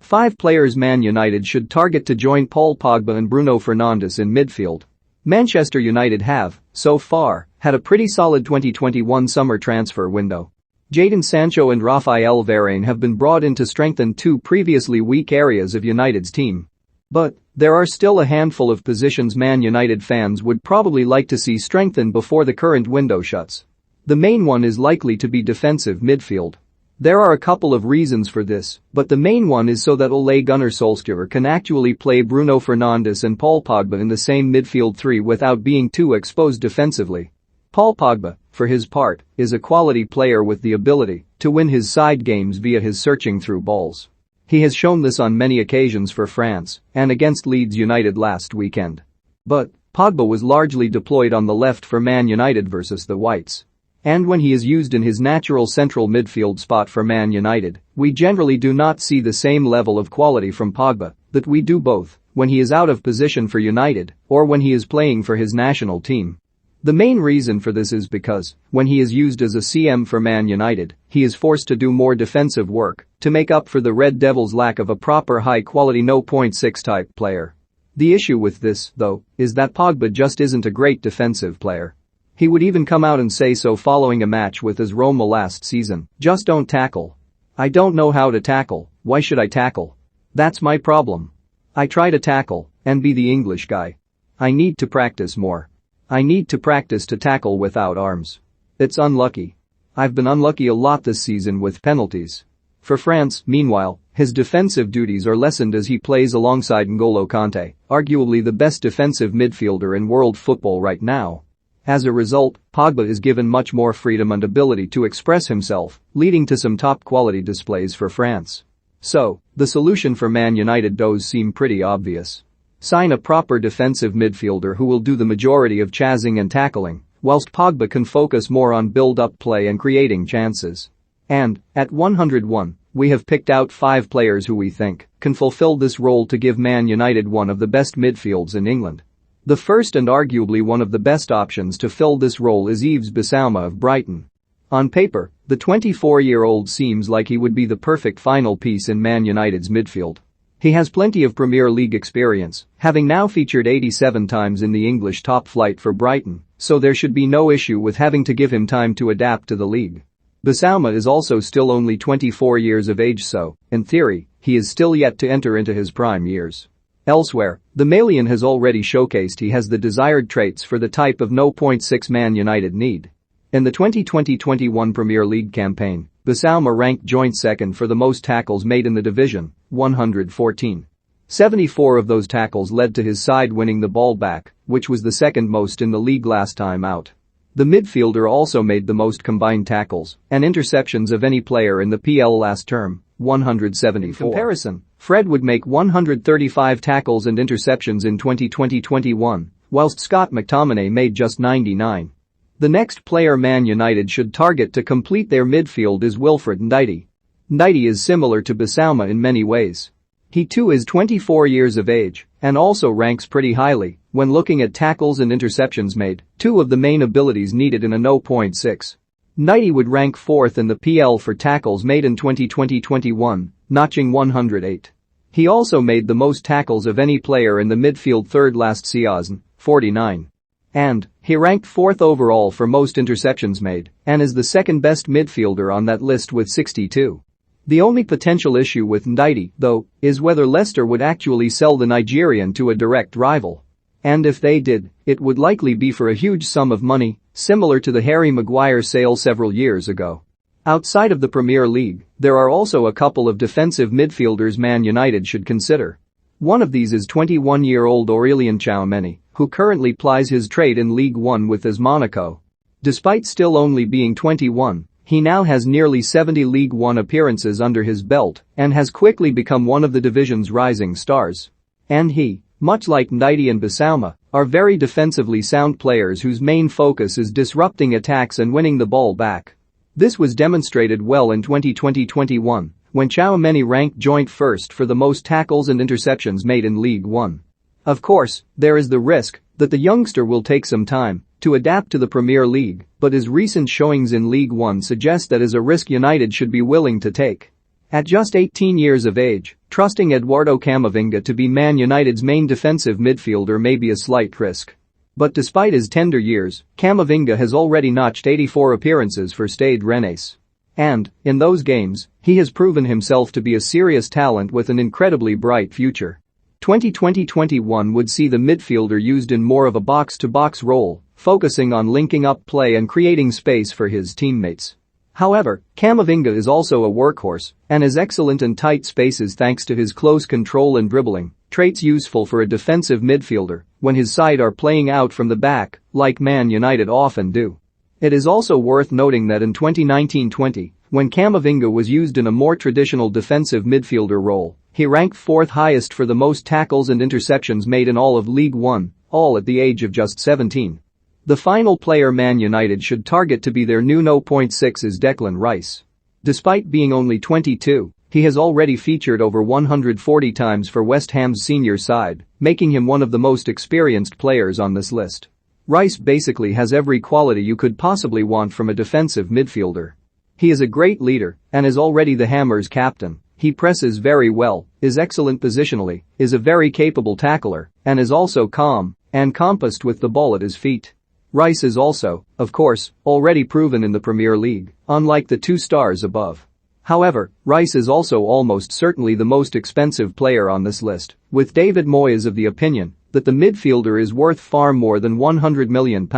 5 players Man United should target to join Paul Pogba and Bruno Fernandes in midfield. Manchester United have, so far, had a pretty solid 2021 summer transfer window. Jadon Sancho and Raphael Varane have been brought in to strengthen 2 previously weak areas of United's team. But there are still a handful of positions Man United fans would probably like to see strengthened before the current window shuts. The main one is likely to be defensive midfield. There are a couple of reasons for this, but the main one is so that Ole Gunnar Solskjaer can actually play Bruno Fernandes and Paul Pogba in the same midfield 3 without being too exposed defensively. Paul Pogba, for his part, is a quality player with the ability to win his side games via his searching through balls. He has shown this on many occasions for France and against Leeds United last weekend. But Pogba was largely deployed on the left for Man United versus the Whites. And when he is used in his natural central midfield spot for Man United, we generally do not see the same level of quality from Pogba that we do both when he is out of position for United or when he is playing for his national team. The main reason for this is because, when he is used as a CM for Man United, he is forced to do more defensive work to make up for the Red Devils' lack of a proper high-quality no.6 type player. The issue with this, though, is that Pogba just isn't a great defensive player. He would even come out and say so following a match with his Roma last season. Just don't tackle. I don't know how to tackle, why should I tackle? That's my problem. I try to tackle and be the English guy. I need to practice more. I need to practice to tackle without arms. It's unlucky. I've been unlucky a lot this season with penalties. For France, meanwhile, his defensive duties are lessened as he plays alongside N'Golo Kanté, arguably the best defensive midfielder in world football right now. As a result, Pogba is given much more freedom and ability to express himself, leading to some top-quality displays for France. So, the solution for Man United does seem pretty obvious. Sign a proper defensive midfielder who will do the majority of chasing and tackling, whilst Pogba can focus more on build-up play and creating chances. And, at 101, we have picked out 5 players who we think can fulfill this role to give Man United one of the best midfields in England. The first and arguably one of the best options to fill this role is Yves Bissouma of Brighton. On paper, the 24-year-old seems like he would be the perfect final piece in Man United's midfield. He has plenty of Premier League experience, having now featured 87 times in the English top flight for Brighton, so there should be no issue with having to give him time to adapt to the league. Bissouma is also still only 24 years of age, so, in theory, he is still yet to enter into his prime years. Elsewhere, the Malian has already showcased he has the desired traits for the type of no.6 Man United need. In the 2020-21 Premier League campaign, Bissouma ranked joint second for the most tackles made in the division, 114. 74 of those tackles led to his side winning the ball back, which was the second most in the league last time out. The midfielder also made the most combined tackles and interceptions of any player in the PL last term, 174. In comparison, Fred would make 135 tackles and interceptions in 2020-21, whilst Scott McTominay made just 99. The next player Man United should target to complete their midfield is Wilfried Ndidi. Ndidi is similar to Bissouma in many ways. He too is 24 years of age and also ranks pretty highly when looking at tackles and interceptions made, 2 of the main abilities needed in a no.6. Ndidi would rank 4th in the PL for tackles made in 2020-21, notching 108. He also made the most tackles of any player in the midfield 3rd last season, 49. And he ranked 4th overall for most interceptions made and is the second best midfielder on that list with 62. The only potential issue with Ndidi, though, is whether Leicester would actually sell the Nigerian to a direct rival. And if they did, it would likely be for a huge sum of money, similar to the Harry Maguire sale several years ago. Outside of the Premier League, there are also a couple of defensive midfielders Man United should consider. One of these is 21-year-old Aurélien Tchouaméni, who currently plies his trade in League One with AS Monaco. Despite still only being 21, he now has nearly 70 League One appearances under his belt and has quickly become one of the division's rising stars. And he, much like Ndidi and Bissouma, are very defensively sound players whose main focus is disrupting attacks and winning the ball back. This was demonstrated well in 2020-21, when Tchouaméni ranked joint first for the most tackles and interceptions made in League One. Of course, there is the risk that the youngster will take some time to adapt to the Premier League, but his recent showings in League One suggest that is a risk United should be willing to take. At just 18 years of age, trusting Eduardo Camavinga to be Man United's main defensive midfielder may be a slight risk. But despite his tender years, Camavinga has already notched 84 appearances for Stade Rennais. And, in those games, he has proven himself to be a serious talent with an incredibly bright future. 2020-21 would see the midfielder used in more of a box-to-box role, focusing on linking up play and creating space for his teammates. However, Camavinga is also a workhorse and is excellent in tight spaces thanks to his close control and dribbling, traits useful for a defensive midfielder when his side are playing out from the back, like Man United often do. It is also worth noting that in 2019-20, when Camavinga was used in a more traditional defensive midfielder role, he ranked fourth highest for the most tackles and interceptions made in all of League One, all at the age of just 17. The final player Man United should target to be their new No. 6 is Declan Rice. Despite being only 22, he has already featured over 140 times for West Ham's senior side, making him one of the most experienced players on this list. Rice basically has every quality you could possibly want from a defensive midfielder. He is a great leader and is already the Hammers' captain. He presses very well, is excellent positionally, is a very capable tackler, and is also calm and compassed with the ball at his feet. Rice is also, of course, already proven in the Premier League, unlike the two stars above. However, Rice is also almost certainly the most expensive player on this list, with David Moyes of the opinion that the midfielder is worth far more than £100 million.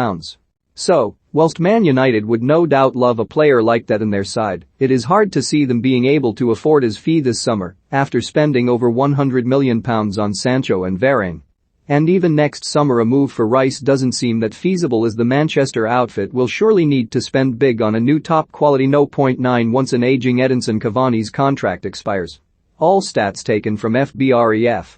So, whilst Man United would no doubt love a player like that in their side, it is hard to see them being able to afford his fee this summer after spending over £100 million on Sancho and Varane. And even next summer a move for Rice doesn't seem that feasible, as the Manchester outfit will surely need to spend big on a new top-quality No. 9 once an aging Edinson Cavani's contract expires. All stats taken from FBref.